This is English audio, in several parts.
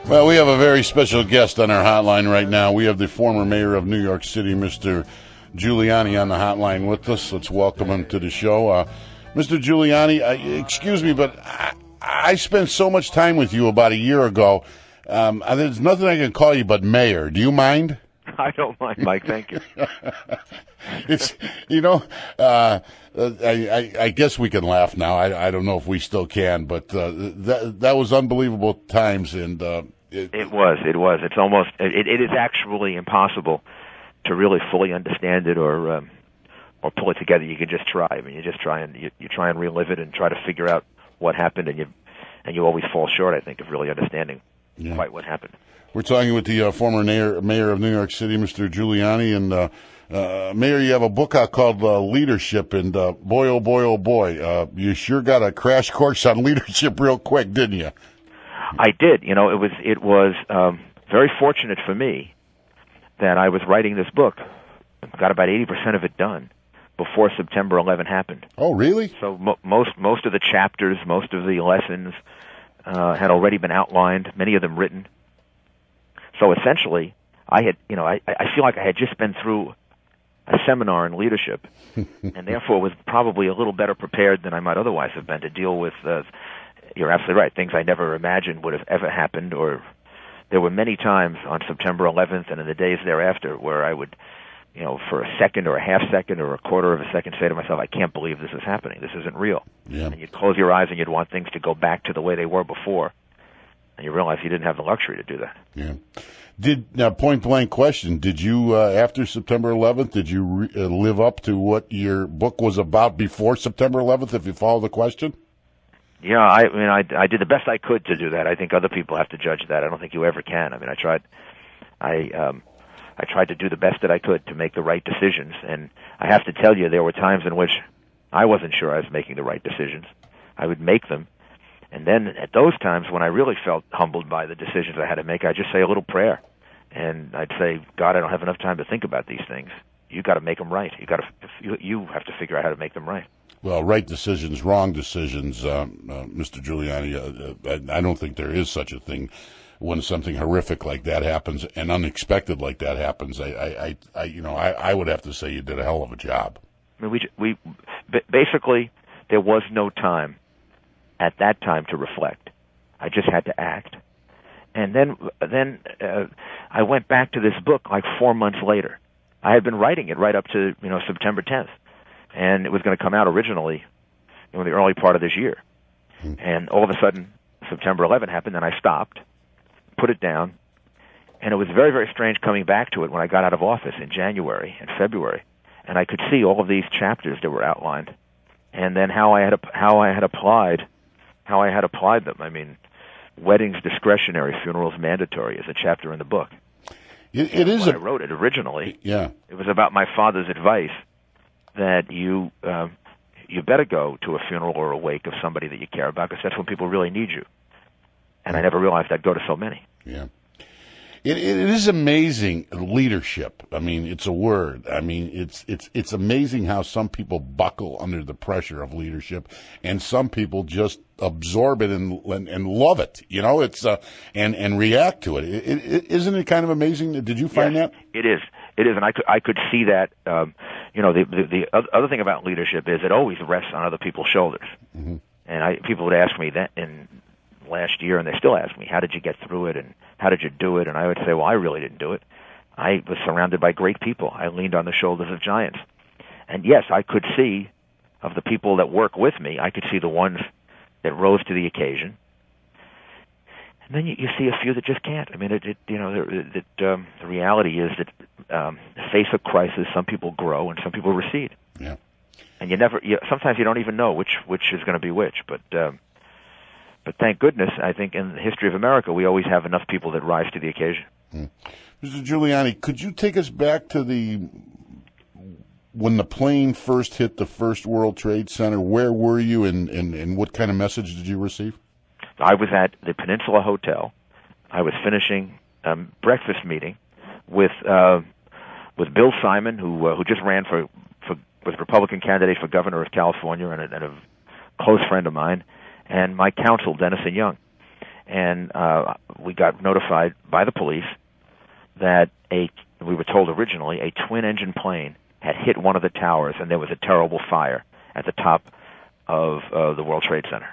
Well, we have a very special guest on our hotline right now. We have the former mayor of New York City, Mr. Giuliani, on the hotline with us. Let's welcome him to the show. Mr. Giuliani, excuse me, but I spent so much time with you about a year ago. There's nothing I can call you but mayor. Do you mind? I don't mind, Mike. Thank you. It's, I guess we can laugh now. I don't know if we still can, but that was unbelievable times, and it was. It's almost. It is actually impossible to really fully understand it or pull it together. You can just try. I mean, you just try and you try and relive it and try to figure out what happened, and you always fall short, I think, of really understanding quite what happened. We're talking with the former mayor of New York City, Mr. Giuliani, and Mayor, you have a book out called Leadership, and boy, oh boy, you sure got a crash course on leadership real quick, didn't you? I did. It was very fortunate for me that I was writing this book. Got about 80% of it done before September 11 happened. Oh, really? So most of the chapters, most of the lessons had already been outlined, many of them written. So essentially, I feel like I had just been through a seminar in leadership, and therefore was probably a little better prepared than I might otherwise have been to deal with, you're absolutely right, things I never imagined would have ever happened. Or there were many times on September 11th and in the days thereafter where I would, for a second or a half second or a quarter of a second say to myself, I can't believe this is happening. This isn't real. Yeah. And you'd close your eyes and you'd want things to go back to the way they were before. And you realize you didn't have the luxury to do that. Yeah. Now, point blank question: did you, after September 11th, did you live up to what your book was about before September 11th? If you follow the question. Yeah, I did the best I could to do that. I think other people have to judge that. I don't think you ever can. I mean, I tried to do the best that I could to make the right decisions, and I have to tell you, there were times in which I wasn't sure I was making the right decisions. I would make them. And then at those times when I really felt humbled by the decisions I had to make, I'd just say a little prayer. And I'd say, God, I don't have enough time to think about these things. You got to make them right. You have to figure out how to make them right. Well, right decisions, wrong decisions, Mr. Giuliani. I don't think there is such a thing when something horrific like that happens and unexpected like that happens. I would have to say you did a hell of a job. I mean, we basically there was no time at that time to reflect. I just had to act. And then I went back to this book like 4 months later. I had been writing it right up to September 10th, and it was going to come out originally in the early part of this year. And all of a sudden, September 11 happened, and I stopped, put it down, and it was very, very strange coming back to it when I got out of office in January and February, and I could see all of these chapters that were outlined, and then how I had applied them. I mean, weddings discretionary, funerals mandatory is a chapter in the book. It is. When I wrote it originally, yeah, it was about my father's advice that you better go to a funeral or a wake of somebody that you care about, because that's when people really need you. And I never realized I'd go to so many. Yeah. It is amazing leadership. I mean, it's a word. I mean, it's amazing how some people buckle under the pressure of leadership, and some people just absorb it and love it. It's and react to it. Isn't it kind of amazing? Did you find that? It is, and I could see that. The other thing about leadership is it always rests on other people's shoulders. Mm-hmm. And people would ask me that in last year, and they still ask me, how did you get through it, and how did you do it? And I would say, well, I really didn't do it. I was surrounded by great people. I leaned on the shoulders of giants. And yes, I could see, of the people that work with me, I could see the ones that rose to the occasion. And then you see a few that just can't. I mean, the reality is that face of crisis, some people grow and some people recede. Yeah. And sometimes you don't even know which is going to be which, but thank goodness, I think in the history of America, we always have enough people that rise to the occasion. Mr. Giuliani, could you take us back to when the plane first hit the First World Trade Center? Where were you, and what kind of message did you receive? I was at the Peninsula Hotel. I was finishing a breakfast meeting with Bill Simon, who just ran was Republican candidate for governor of California and a close friend of mine, and my counsel, Dennison Young. and we got notified by the police that we were told originally a twin-engine plane had hit one of the towers, and there was a terrible fire at the top of the World Trade Center.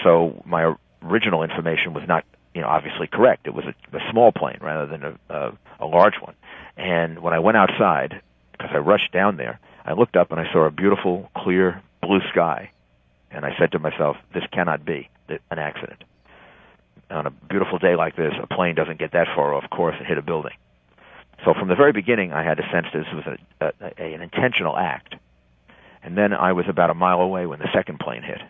So my original information was not, obviously correct. It was a small plane rather than a large one. And when I went outside, because I rushed down there, I looked up and I saw a beautiful, clear blue sky. And I said to myself, this cannot be an accident. On a beautiful day like this, a plane doesn't get that far off course and hit a building. So from the very beginning, I had a sense this was an intentional act. And then I was about a mile away when the second plane hit,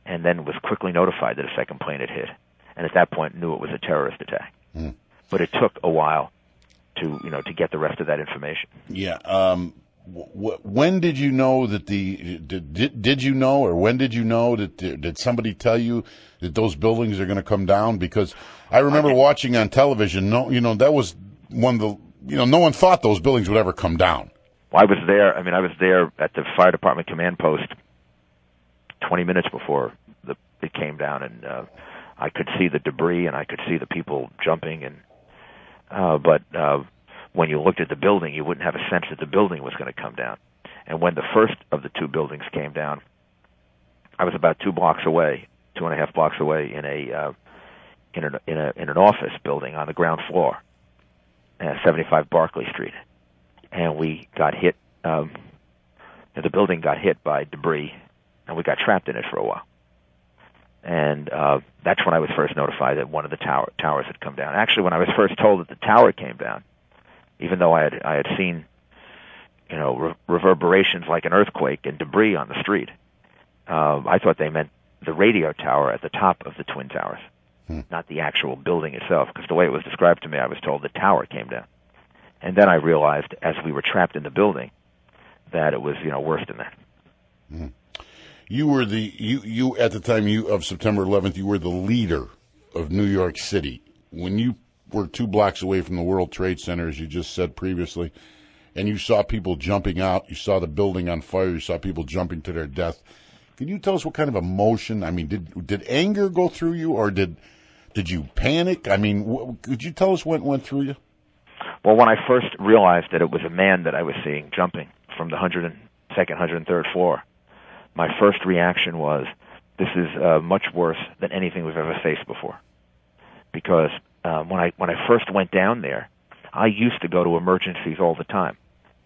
and then was quickly notified that a second plane had hit. And at that point, knew it was a terrorist attack. Mm. But it took a while to get the rest of that information. Yeah. When did you know that did you know, or when did you know that did somebody tell you that those buildings are going to come down? Because I remember watching on television. That was one of the no one thought those buildings would ever come down. Well, I was there. I was there at the fire department command post 20 minutes before it came down, and I could see the debris and I could see the people jumping, but when you looked at the building, you wouldn't have a sense that the building was going to come down. And when the first of the two buildings came down, I was about 2.5 blocks away in an office building on the ground floor, 75 Barclay Street, and we got hit. The building got hit by debris, and we got trapped in it for a while. And that's when I was first notified that one of the towers had come down. Actually, when I was first told that the tower came down, even though I had seen, reverberations like an earthquake and debris on the street, I thought they meant the radio tower at the top of the Twin Towers, not the actual building itself, because the way it was described to me, I was told the tower came down. And then I realized, as we were trapped in the building, that it was, worse than that. Mm. You were you at the time of September 11th, you were the leader of New York City. When you were 2 blocks away from the World Trade Center, as you just said previously, and you saw people jumping out, you saw the building on fire, you saw people jumping to their death. Can you tell us what kind of emotion? Did anger go through you, or did you panic? Could you tell us what went through you? Well, when I first realized that it was a man that I was seeing jumping from the 102nd, 103rd floor, my first reaction was, this is much worse than anything we've ever faced before. Because when I first went down there, I used to go to emergencies all the time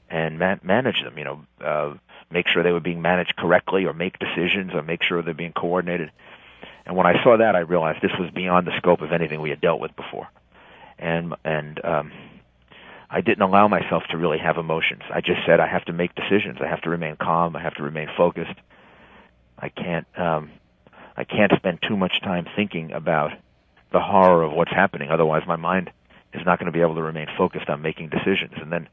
and manage them, make sure they were being managed correctly, or make decisions, or make sure they're being coordinated. And when I saw that, I realized this was beyond the scope of anything we had dealt with before. And I didn't allow myself to really have emotions. I just said, I have to make decisions. I have to remain calm. I have to remain focused. I can't spend too much time thinking about the horror of what's happening. Otherwise, my mind is not going to be able to remain focused on making decisions. And then,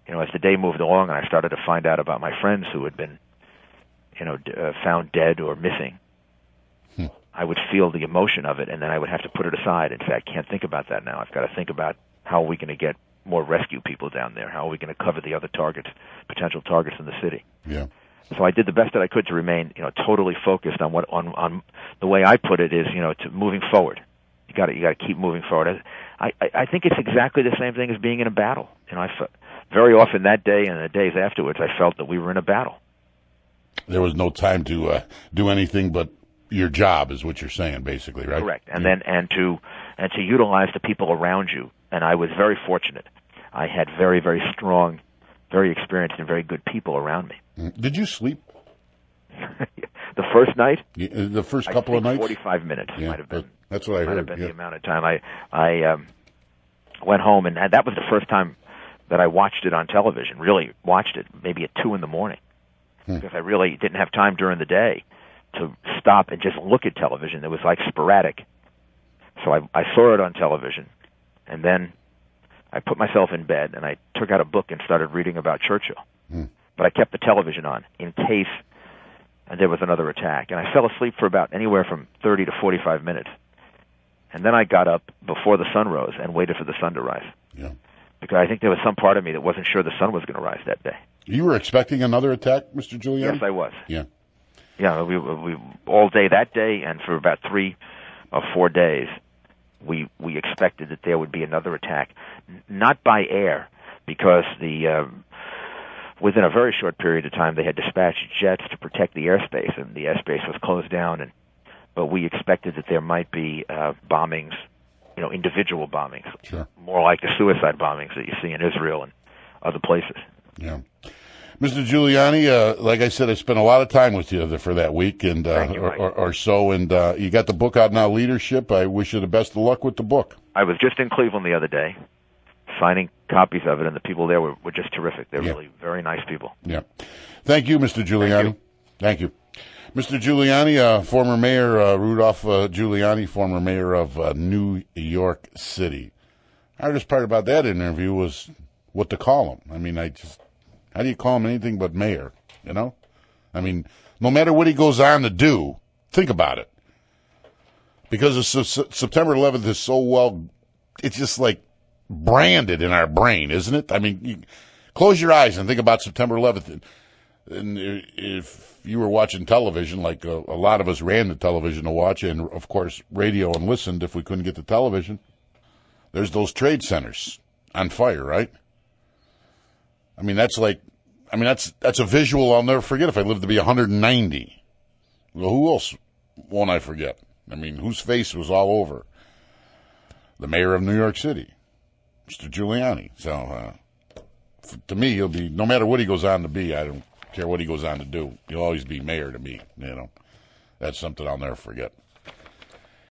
as the day moved along and I started to find out about my friends who had been, found dead or missing, I would feel the emotion of it, and then I would have to put it aside and say, I can't think about that now. I've got to think about how are we going to get more rescue people down there? How are we going to cover the other potential targets in the city? Yeah. So I did the best that I could to remain, totally focused on on the way I put it is, to moving forward. You got to keep moving forward. I think it's exactly the same thing as being in a battle. Very often that day and the days afterwards, I felt that we were in a battle. There was no time to do anything but your job, is what you're saying, basically, right? Correct. And then to utilize the people around you. And I was very fortunate. I had very, very strong, very experienced, and very good people around me. Did you sleep? The first night? Yeah, the first couple of nights? 45 minutes might have been. That's what I heard. Might have been the amount of time. I went home, and that was the first time that I watched it on television, really watched it, maybe at 2 in the morning, because I really didn't have time during the day to stop and just look at television. It was like sporadic. So I saw it on television, and then I put myself in bed, and I took out a book and started reading about Churchill. But I kept the television on in case there was another attack. And I fell asleep for about anywhere from 30 to 45 minutes. And then I got up before the sun rose and waited for the sun to rise. Yeah. Because I think there was some part of me that wasn't sure the sun was going to rise that day. You were expecting another attack, Mr. Giuliani? Yes, I was. Yeah. Yeah, we all day that day, and for about 3 or 4 days, we expected that there would be another attack, not by air, because within a very short period of time they had dispatched jets to protect the airspace, and the airspace was closed down. But we expected that there might be bombings, individual bombings, sure, more like the suicide bombings that you see in Israel and other places. Yeah. Mr. Giuliani, like I said, I spent a lot of time with you for that week and or so, and you got the book out now, Leadership. I wish you the best of luck with the book. I was just in Cleveland the other day, signing copies of it, and the people there were just terrific. They're really very nice people. Yeah. Thank you, Mr. Giuliani. Thank you. Mr. Giuliani, former mayor, Rudolph Giuliani, former mayor of New York City. The hardest part about that interview was what to call him. I mean, how do you call him anything but mayor, I mean, no matter what he goes on to do, think about it. Because September 11th is so well, it's just like branded in our brain, isn't it? I mean, close your eyes and think about September 11th. And if you were watching television, like a lot of us ran the television to watch, and, of course, radio and listened if we couldn't get the television, there's those trade centers on fire, right? I mean, that's a visual I'll never forget if I live to be 190. Well, who else won't I forget? I mean, whose face was all over? The mayor of New York City, Mr. Giuliani. So, to me, he'll be, no matter what he goes on to be, I don't care what he goes on to do, he'll always be mayor to me, That's something I'll never forget.